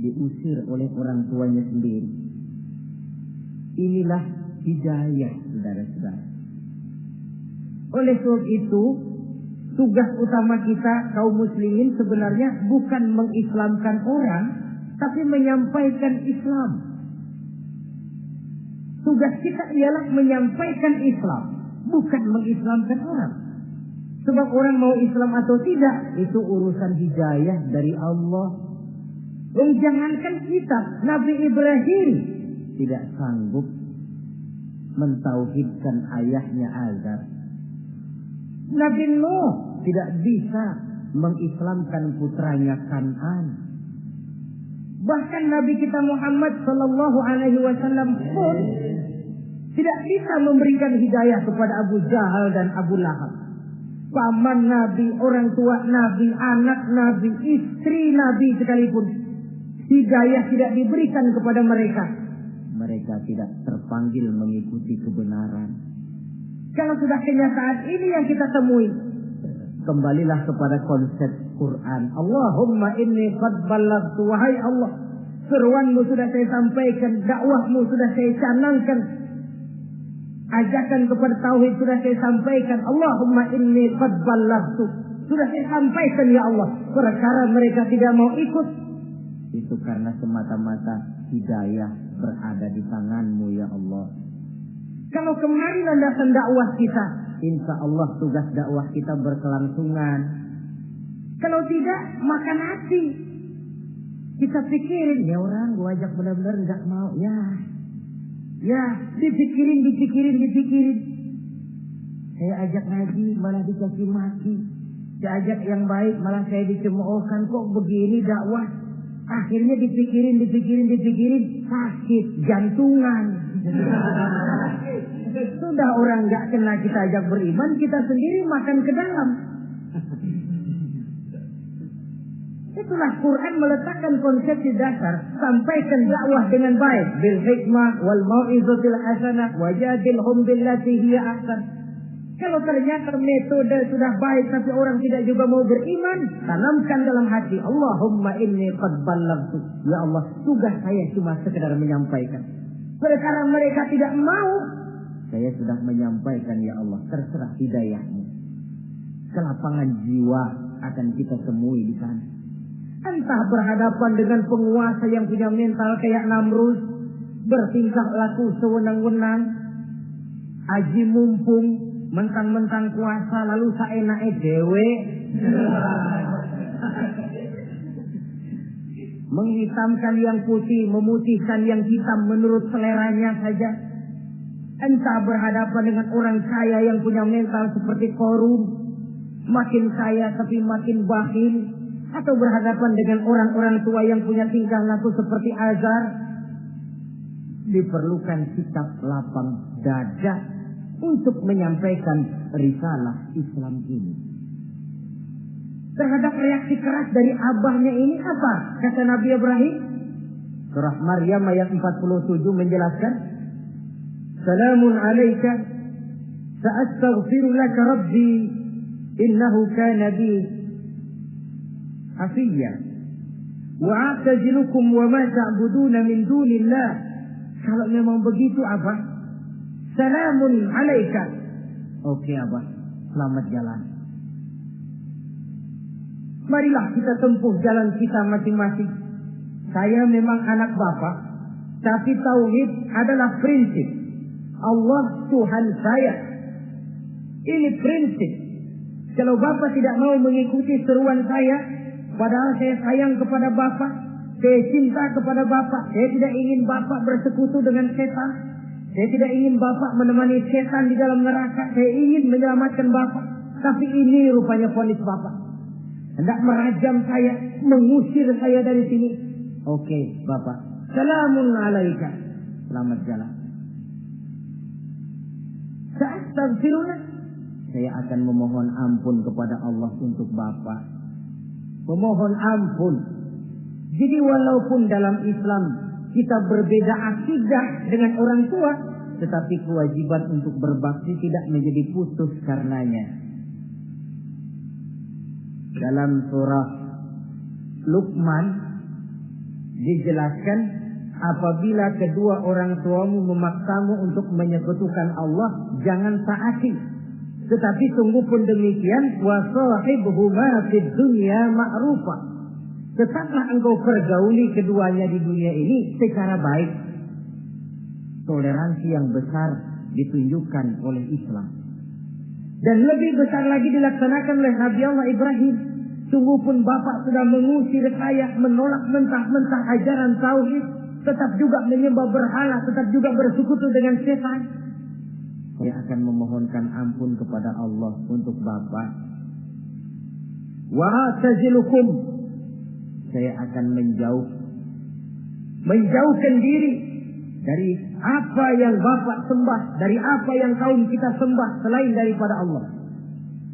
Diusir oleh orang tuanya sendiri. Inilah hidayah, saudara-saudara. Oleh sebab itu, tugas utama kita kaum muslimin sebenarnya bukan mengislamkan orang, tapi menyampaikan Islam. Tugas kita ialah menyampaikan Islam, bukan mengislamkan orang. Sebab orang mau Islam atau tidak, itu urusan hidayah dari Allah. Jangankan kita, Nabi Ibrahim tidak sanggup mentauhidkan ayahnya Azar. Nabi Nuh tidak bisa mengislamkan putranya Kan'an. Bahkan Nabi kita Muhammad sallallahu alaihi wasallam pun tidak bisa memberikan hidayah kepada Abu Jahal dan Abu Lahab. Paman Nabi, orang tua Nabi, anak Nabi, istri Nabi sekalipun, hidayah tidak diberikan kepada mereka. Mereka tidak terpanggil mengikuti kebenaran. Kalau sudah kenyataan ini yang kita temui, kembalilah kepada konsep Quran. Allahumma inni qad ballaghtu, wahai Allah, seruanmu sudah saya sampaikan, dakwahmu sudah saya canangkan, ajakan kepada tauhid sudah saya sampaikan. Allahumma inni qad ballaghtu, sudah saya sampaikan ya Allah. Perkara mereka tidak mau ikut, itu karena semata-mata hidayah berada di tanganmu ya Allah. Kalau kemarin landasan dakwah kita, insya Allah tugas dakwah kita berkelangsungan. Kalau tidak, makan hati. Kita pikirin, ya orang gua ajak benar-benar nggak mau, ya dipikirin. Saya ajak ngaji malah dicaci maki. Saya ajak yang baik malah saya dicemoohkan. Kok begini dakwah? Akhirnya dipikirin, sakit jantungan. Sudah orang nggak kena kita ajak beriman, kita sendiri makan ke dalam. Itulah Quran meletakkan konsepsi dasar, sampaikan dakwah dengan baik, bil hikmah wal mau'izatil hasanah wajadilhum billati hiya ahsan. Kalau ternyata metode sudah baik tapi orang tidak juga mau beriman, tanamkan dalam hati, Allahumma inni qad ballaghtu. Ya Allah, tugas saya cuma sekedar menyampaikan. Perkara mereka tidak mau, saya sudah menyampaikan ya Allah, terserah hidayahmu. Kelapangan jiwa akan kita temui di sana. Entah berhadapan dengan penguasa yang punya mental kayak Namrud, bertingkah laku sewenang-wenang, aji mumpung, mentang-mentang kuasa lalu saenake dhewe, menghitamkan yang putih, memutihkan yang hitam menurut seleranya saja. Entah berhadapan dengan orang kaya yang punya mental seperti Qarun, makin kaya tapi makin bakhil, atau berhadapan dengan orang-orang tua yang punya tingkah laku seperti Azar. Diperlukan sikap lapang dada untuk menyampaikan risalah Islam ini. Terhadap reaksi keras dari abahnya ini apa? Kata Nabi Ibrahim. Surah Maryam ayat 47 menjelaskan, Salamun alaika sa'astaghfiru laka rabbi innahu kana bi hafiyya wa a'tazilukum wa ma ta'buduna min dunillah. Kalau memang begitu Abah, Salamun alaika. Oke Abah, selamat jalan. Marilah kita tempuh jalan kita masing-masing. Saya memang anak Bapak, tapi tauhid adalah prinsip. Allah Tuhan saya. Ini prinsip. Kalau Bapak tidak mau mengikuti seruan saya, padahal saya sayang kepada Bapak, saya cinta kepada Bapak, saya tidak ingin Bapak bersekutu dengan setan, saya tidak ingin Bapak menemani setan di dalam neraka, saya ingin menyelamatkan Bapak. Tapi ini rupanya vonis Bapak. Hendak merajam saya, mengusir saya dari sini. Oke, Bapak. Salamun alaika. Selamat jalan. Sa'astaghfirullah. Saya akan memohon ampun kepada Allah untuk Bapak. Memohon ampun. Jadi walaupun dalam Islam kita berbeda akidah dengan orang tua, tetapi kewajiban untuk berbakti tidak menjadi putus karenanya. Dalam surah Luqman dijelaskan, apabila kedua orang tuamu memaksamu untuk menyekutukan Allah, jangan taati. Tetapi sungguh pun demikian, wa sahibhuma fid dunya ma'rufa. Tetaplah engkau pergauli keduanya di dunia ini secara baik. Toleransi yang besar ditunjukkan oleh Islam. Dan lebih besar lagi dilaksanakan oleh Nabi Allah Ibrahim. Sungguh pun Bapak sudah mengusir saya, menolak mentah-mentah ajaran tauhid, tetap juga menyembah berhala, tetap juga bersekutu dengan setan. Saya akan memohonkan ampun kepada Allah untuk Bapak. Wa tazilukum. Saya akan menjauhkan diri dari apa yang Bapak sembah, dari apa yang kaum kita sembah selain daripada Allah.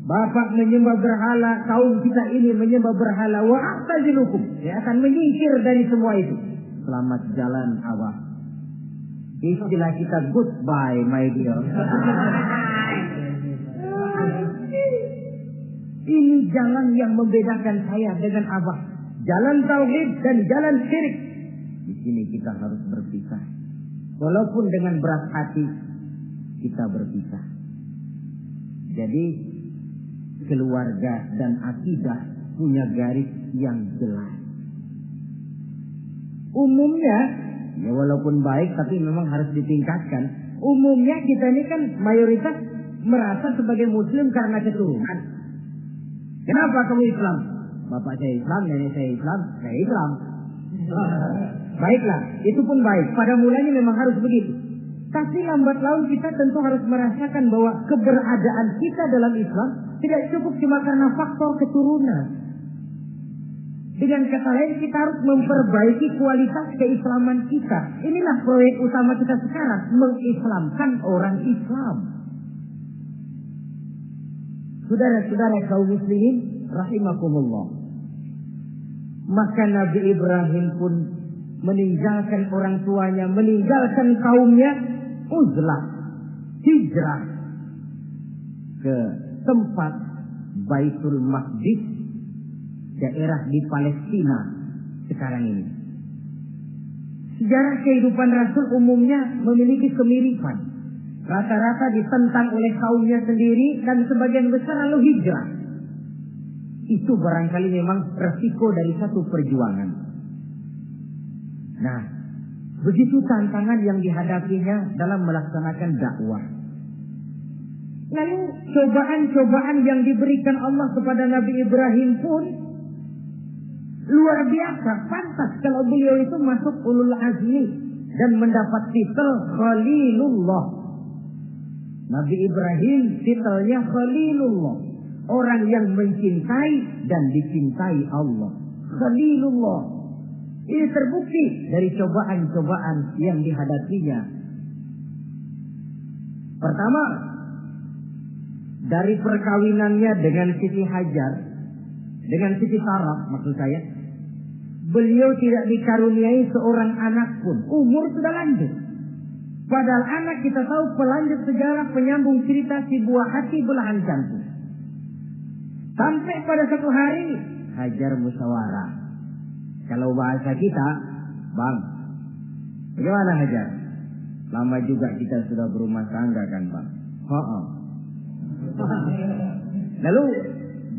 Bapak menyembah berhala, kaum kita ini menyembah berhala. Wa a'tazilukum. Saya akan menyingkir dari semua itu. Selamat jalan Abah. Istilah kita goodbye my dear. Ini jalan yang membedakan saya dengan Abah. Jalan tauhid dan jalan syirik. Di sini kita harus berpisah. Walaupun dengan berat hati kita berpisah. Jadi keluarga dan akidah punya garis yang jelas. Umumnya, ya walaupun baik tapi memang harus ditingkatkan. Umumnya kita ini kan mayoritas merasa sebagai muslim karena keturunan. Kenapa kamu Islam? Bapak saya Islam, nenek saya Islam, saya Islam. Baiklah, itu pun baik. Pada mulanya memang harus begitu. Tapi lambat laun kita tentu harus merasakan bahwa keberadaan kita dalam Islam tidak cukup cuma karena faktor keturunan. Dengan kata lain, kita harus memperbaiki kualitas keislaman kita. Inilah proyek utama kita sekarang, mengislamkan orang Islam. Saudara-saudara kaum muslimin rahimakumullah. Maka Nabi Ibrahim pun meninggalkan orang tuanya, meninggalkan kaumnya, uzlah, hijrah ke tempat Baitul Maqdis, daerah di Palestina sekarang ini. Sejarah kehidupan Rasul umumnya memiliki kemiripan. Rata-rata ditentang oleh kaumnya sendiri dan sebagian besar lalu hijrah. Itu barangkali memang resiko dari satu perjuangan. Nah, begitu tantangan yang dihadapinya dalam melaksanakan dakwah. Lalu cobaan-cobaan yang diberikan Allah kepada Nabi Ibrahim pun luar biasa. Pantas kalau beliau itu masuk ulul azmi dan mendapat titel Khalilullah. Nabi Ibrahim titelnya Khalilullah, orang yang mencintai dan dicintai Allah. Khalilullah. Ini terbukti dari cobaan-cobaan yang dihadapinya. Pertama, dari perkawinannya dengan Siti Hajar, dengan Siti Sarah maksud saya, beliau tidak dikaruniai seorang anak pun. Umur sudah lanjut. Padahal anak kita tahu pelanjut sejarah, penyambung cerita, si buah hati belahan jantung. Sampai pada satu hari Hajar musyawarah. Kalau bahasa kita, Bang, bagaimana Hajar? Lama juga kita sudah berumah tangga kan Bang? Lalu,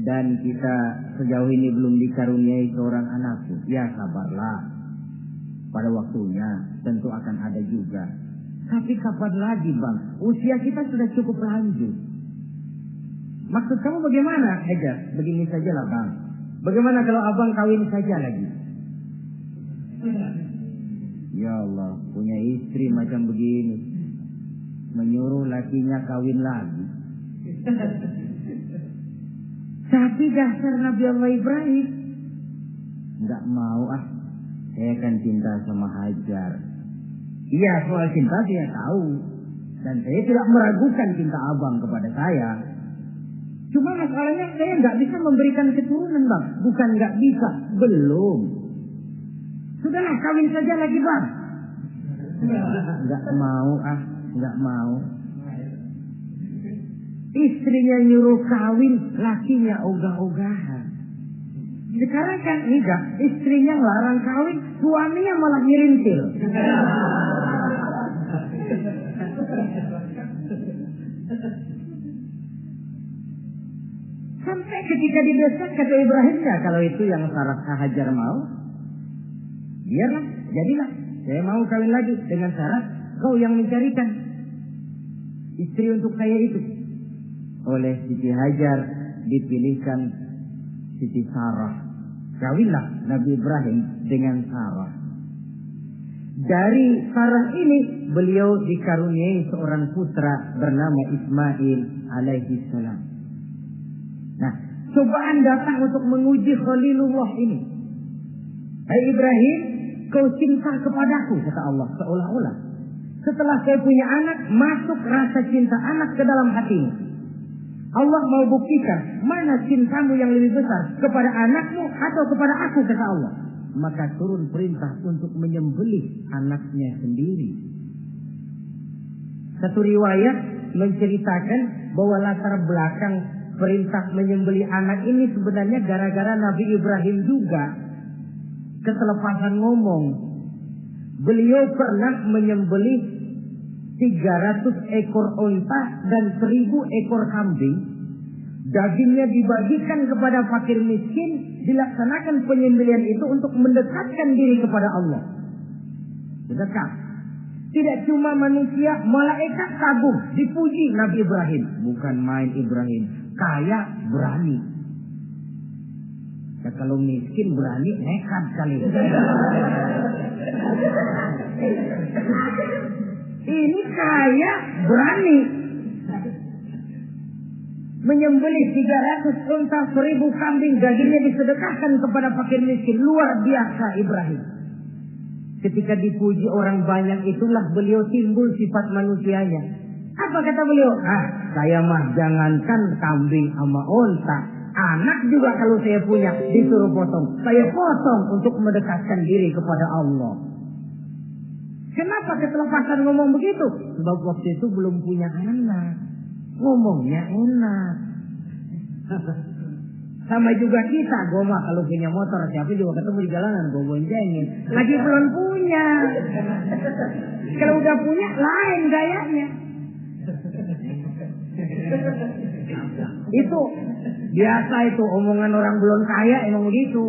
dan kita sejauh ini belum dikaruniai seorang anakku. Ya sabarlah, pada waktunya tentu akan ada juga. Tapi kapan lagi Bang? Usia kita sudah cukup lanjut. Maksud kamu bagaimana Hajar? Begini sajalah Bang. Bagaimana kalau abang kawin saja lagi? Ya Allah, punya istri macam begini, menyuruh lakinya kawin lagi. Tapi dasar Nabi Allah Ibrahim, nggak mau saya kan cinta sama Hajar. Iya, soal cinta saya tahu, dan saya tidak meragukan cinta abang kepada saya. Cuma masalahnya saya nggak bisa memberikan keturunan Bang. Bukan nggak bisa, belum. Sudahlah, kawin saja lagi Bang. Nggak mau nggak mau. Istrinya nyuruh kawin, lakinya ogah-ogahan. Sekarang kan enggak, istrinya larang kawin, suaminya malah ngirintil. Sampai ketika didesak kata Ibrahim, ya kalau itu yang Sarah Hajar mau, biarlah, jadilah. Saya mau kawin lagi dengan Sarah, kau yang mencarikan istri untuk saya itu. Oleh Siti Hajar dipilihkan Siti Sarah. Kawinlah Nabi Ibrahim dengan Sarah. Dari Sarah ini beliau dikaruniai seorang putra bernama Ismail alaihi salam. Nah, cobaan datang untuk menguji Khalilullah ini. Hai Ibrahim, kau cinta kepadaku, kata Allah seolah-olah. Setelah kau punya anak, masuk rasa cinta anak ke dalam hatimu. Allah mau buktikan mana cintamu yang lebih besar, kepada anakmu atau kepada aku, kata Allah. Maka turun perintah untuk menyembelih anaknya sendiri. Satu riwayat menceritakan bahwa latar belakang perintah menyembelih anak ini sebenarnya gara-gara Nabi Ibrahim juga ketelepasan ngomong. Beliau pernah menyembelih 300 ekor unta dan 1000 ekor kambing. Dagingnya dibagikan kepada fakir miskin, dilaksanakan penyembelihan itu untuk mendekatkan diri kepada Allah. Dekat. Tidak cuma manusia, malaikat kagum, dipuji Nabi Ibrahim. Bukan main Ibrahim, kaya berani. Ya, kalau miskin berani nekat kali. Ini kaya berani menyembelih 300 unta, 1000 kambing, dagingnya disedekahkan kepada fakir miskin. Luar biasa Ibrahim. Ketika dipuji orang banyak, itulah beliau timbul sifat manusianya. Apa kata beliau? Saya mah jangankan kambing sama unta, anak juga kalau saya punya disuruh potong, saya potong untuk mendekatkan diri kepada Allah. Kenapa ketelepasan ngomong begitu? Sebab waktu itu belum punya anak, ngomongnya enak. Sama juga kita, gue mah kalau punya motor siapa juga ketemu di jalanan gue boncengin. Lagi belum punya. Kalau udah punya lain gayanya. Itu biasa, itu omongan orang belum kaya emang begitu.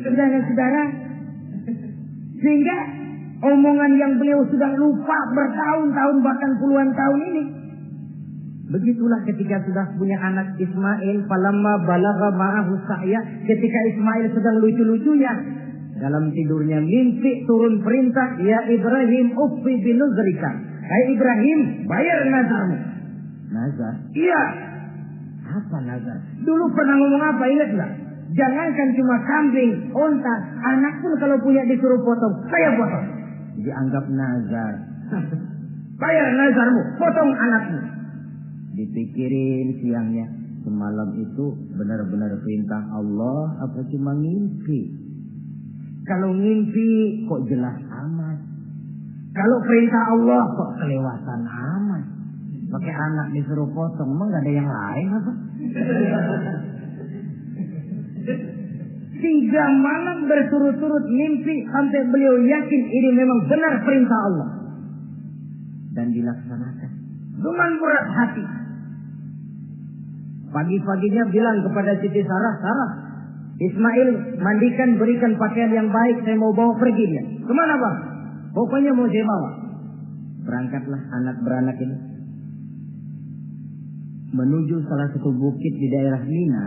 Saudara-saudara, sehingga omongan yang beliau sudah lupa bertahun-tahun bahkan puluhan tahun ini. Begitulah ketika sudah punya anak Ismail, falamma balagha ma'ahu sa'ya, ketika Ismail sedang lucu-lucunya dalam tidurnya mimpi turun perintah, ya Ibrahim uffi binuzrika. Hai Ibrahim, bayar nazarmu. Nazar? Iya. Apa nazar? Dulu pernah ngomong apa, ingat enggak? Jangankan cuma kambing, unta, anak pun kalau punya disuruh potong, saya potong. Dianggap nazar. Bayar nazarmu, potong anakmu. Dipikirin siangnya, semalam itu benar-benar perintah Allah apa cuma ngimpi? Kalau ngimpi kok jelas amat. Kalau perintah Allah kok kelewatan amat. Pakai anak disuruh potong, emang gak ada yang lain apa? 3 malam berturut-turut mimpi sampai beliau yakin ini memang benar perintah Allah. Dan dilaksanakan. Dengan berat hati. Pagi-paginya bilang kepada Siti Sarah, Sarah, Ismail mandikan, berikan pakaian yang baik, saya mau bawa pergi dia. Kemana bang? Pokoknya mau saya bawa. Berangkatlah anak beranak ini menuju salah satu bukit di daerah Mina.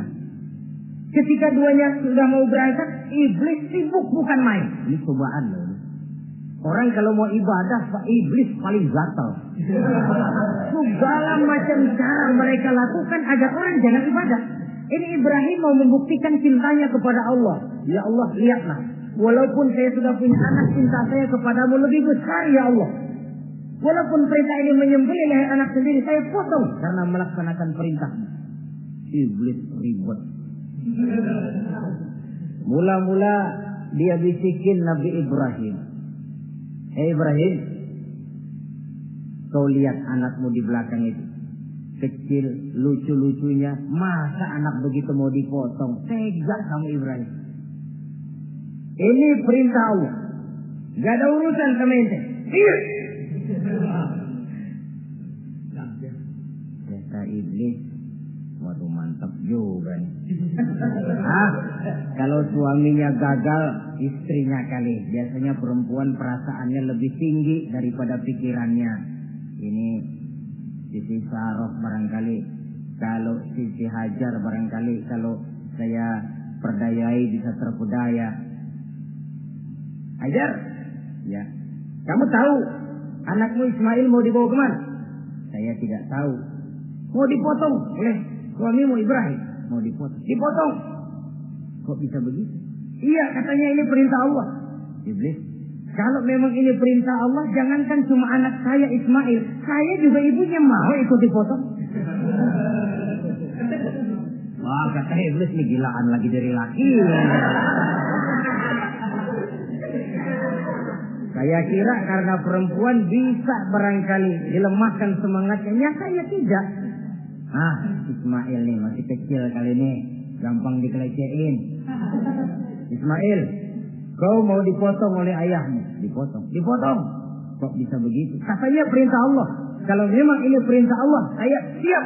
Ketika duanya sudah mau berangkat, iblis sibuk bukan main. Ini cobaan loh. Orang kalau mau ibadah, iblis paling gatal. Segala macam cara mereka lakukan agar orang jangan ibadah. Ini Ibrahim mau membuktikan cintanya kepada Allah. Ya Allah, lihatlah. Walaupun saya sudah punya anak, cinta saya kepadamu lebih besar ya Allah. Walaupun perintah ini menyembelih leher anak sendiri, saya potong karena melaksanakan perintahmu. Iblis ribut. Mula-mula dia bisikin Nabi Ibrahim. Hei Ibrahim, kau lihat anakmu di belakang itu. Kecil, lucu-lucunya. Masa anak begitu mau dipotong? Tega kamu Ibrahim. Ini perintah Allah. Gak ada urusan sama ente. Iya. Kata iblis, waduh mantap juga nih. Kalau suaminya gagal, istrinya kali. Biasanya perempuan perasaannya lebih tinggi daripada pikirannya. Ini Siti Sarah barangkali, kalau Siti Hajar barangkali, kalau saya perdayai bisa terpedaya. Hajar, ya. Kamu tahu anakmu Ismail mau dibawa kemana? Saya tidak tahu. Mau dipotong oleh suamimu Ibrahim. Mau dipotong. Dipotong. Kok bisa begitu? Iya, katanya ini perintah Allah. Iblis, kalau memang ini perintah Allah, jangankan cuma anak saya Ismail, saya juga ibunya mau ikut dipotong. Wah, kata iblis ini gilaan lagi dari laki. Saya kira karena perempuan bisa barangkali dilemahkan semangatnya, saya tidak. Ismail nih masih kecil kali ini, gampang dikelecehin. Ismail, kau mau dipotong oleh ayahmu. Dipotong. Kok bisa begitu? Katanya perintah Allah. Kalau memang ini perintah Allah, saya siap.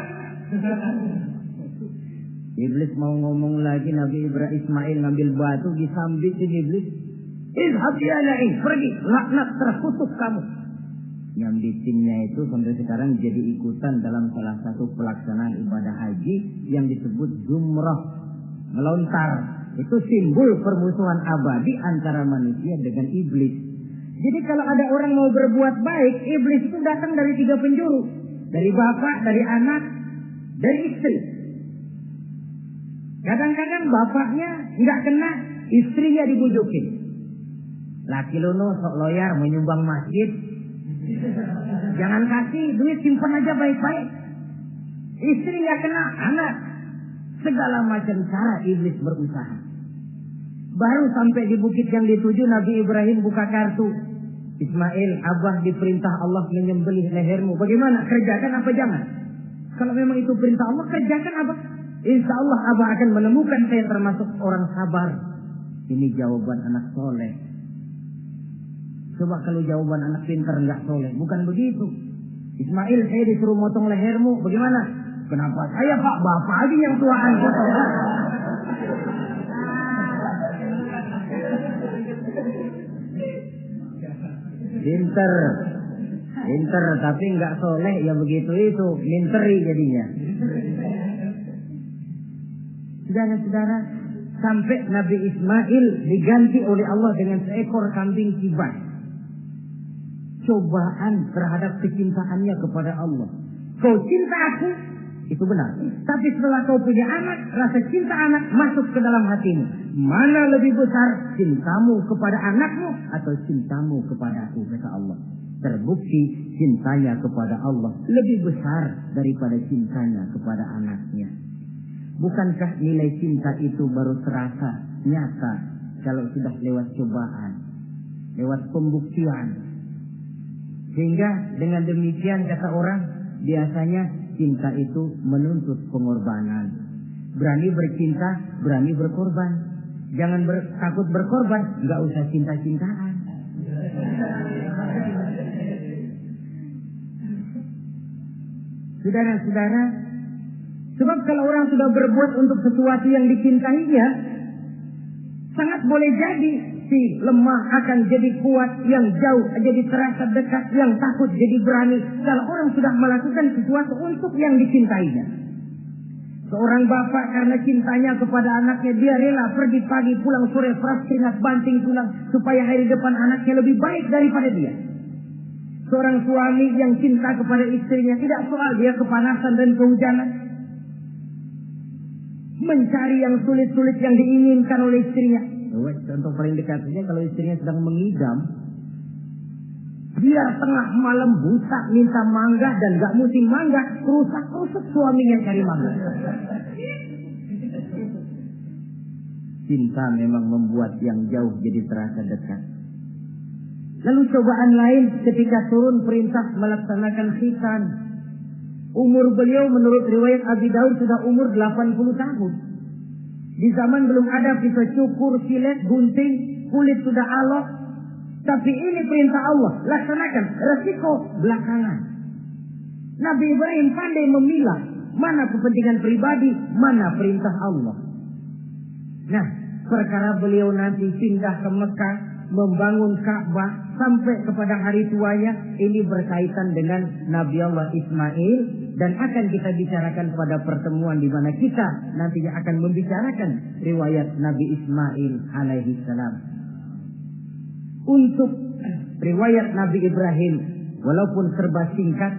Iblis mau ngomong lagi, Nabi Ibrahim Ismail ngambil batu disambitin iblis. Izhab ya la'in, pergi, laknat terkutuk kamu. Nyambitinnya itu sampai sekarang jadi ikutan dalam salah satu pelaksanaan ibadah haji yang disebut jumrah, melontar. Itu simbol permusuhan abadi antara manusia dengan iblis. Jadi kalau ada orang mau berbuat baik, iblis itu datang dari 3 penjuru. Dari bapak, dari anak, dari istri. Kadang-kadang bapaknya nggak kena, istrinya dibujukin. Laki lono sok loyar menyumbang masjid. Jangan kasih duit, simpan aja baik-baik. Istri nggak kena, anak. Segala macam cara iblis berusaha. Baru sampai di bukit yang dituju, Nabi Ibrahim buka kartu. Ismail, abah diperintah Allah menyembelih lehermu. Bagaimana? Kerjakan apa jangan? Kalau memang itu perintah Allah, kerjakan abah. Insya Allah abah akan menemukan saya termasuk orang sabar. Ini jawaban anak soleh. Coba kalau jawaban anak pintar nggak soleh, bukan begitu. Ismail, saya disuruh motong lehermu. Bagaimana? Kenapa saya pak? Bapak aja yang tuaan potong. Pinter, tapi nggak soleh ya begitu itu, minteri jadinya. Saudara-saudara, sampai Nabi Ismail diganti oleh Allah dengan seekor kambing kibas. Cobaan terhadap kecintaannya kepada Allah. Kau cinta aku, itu benar. Tapi setelah kau punya anak, rasa cinta anak masuk ke dalam hatimu. Mana lebih besar, cintamu kepada anakmu atau cintamu kepada aku, kata Allah. Terbukti cintanya kepada Allah lebih besar daripada cintanya kepada anaknya. Bukankah nilai cinta itu baru terasa nyata kalau sudah lewat cobaan, lewat pembuktian? Sehingga dengan demikian kata orang, biasanya cinta itu menuntut pengorbanan. Berani bercinta, berani berkorban. Jangan takut berkorban, nggak usah cinta-cintaan. Saudara-saudara, sebab kalau orang sudah berbuat untuk sesuatu yang dicintainya, sangat boleh jadi si lemah akan jadi kuat, yang jauh jadi terasa dekat, yang takut jadi berani. Kalau orang sudah melakukan sesuatu untuk yang dicintainya. Seorang bapak karena cintanya kepada anaknya, dia rela pergi pagi pulang sore, peras keringat banting tulang supaya hari depan anaknya lebih baik daripada dia. Seorang suami yang cinta kepada istrinya, tidak soal dia kepanasan dan kehujanan, mencari yang sulit-sulit yang diinginkan oleh istrinya. Contoh paling dekatnya kalau istrinya sedang mengidam, biar tengah malam buta minta mangga dan gak musim mangga, rusak-rusak suaminya cari mangga. Cinta memang membuat yang jauh jadi terasa dekat. Lalu cobaan lain ketika turun perintah melaksanakan khitan. Umur beliau menurut riwayat Abi Daud sudah umur 80 tahun. Di zaman belum ada pisau cukur, silet, gunting, kulit sudah alot. Tapi ini perintah Allah, laksanakan, resiko belakangan. Nabi Ibrahim pandai memilah mana kepentingan pribadi, mana perintah Allah. Nah, perkara beliau nanti pindah ke Mekah, membangun Ka'bah sampai kepada hari tuanya, ini berkaitan dengan Nabi Allah Ismail, dan akan kita bicarakan pada pertemuan di mana kita nantinya akan membicarakan riwayat Nabi Ismail alaihi salam. Untuk riwayat Nabi Ibrahim, walaupun serba singkat,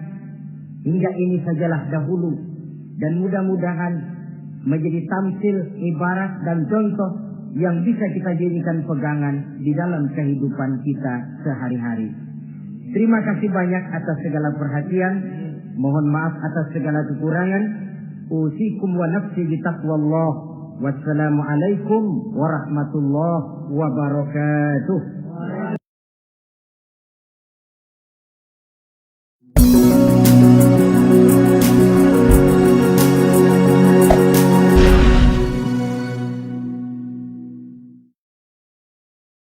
hingga ini sajalah dahulu, dan mudah-mudahan menjadi tamsil, ibarat dan contoh yang bisa kita jadikan pegangan di dalam kehidupan kita sehari-hari. Terima kasih banyak atas segala perhatian. Mohon maaf atas segala kekurangan. Usikum wa nafsi bitaqwallah. Wassalamualaikum warahmatullahi wabarakatuh.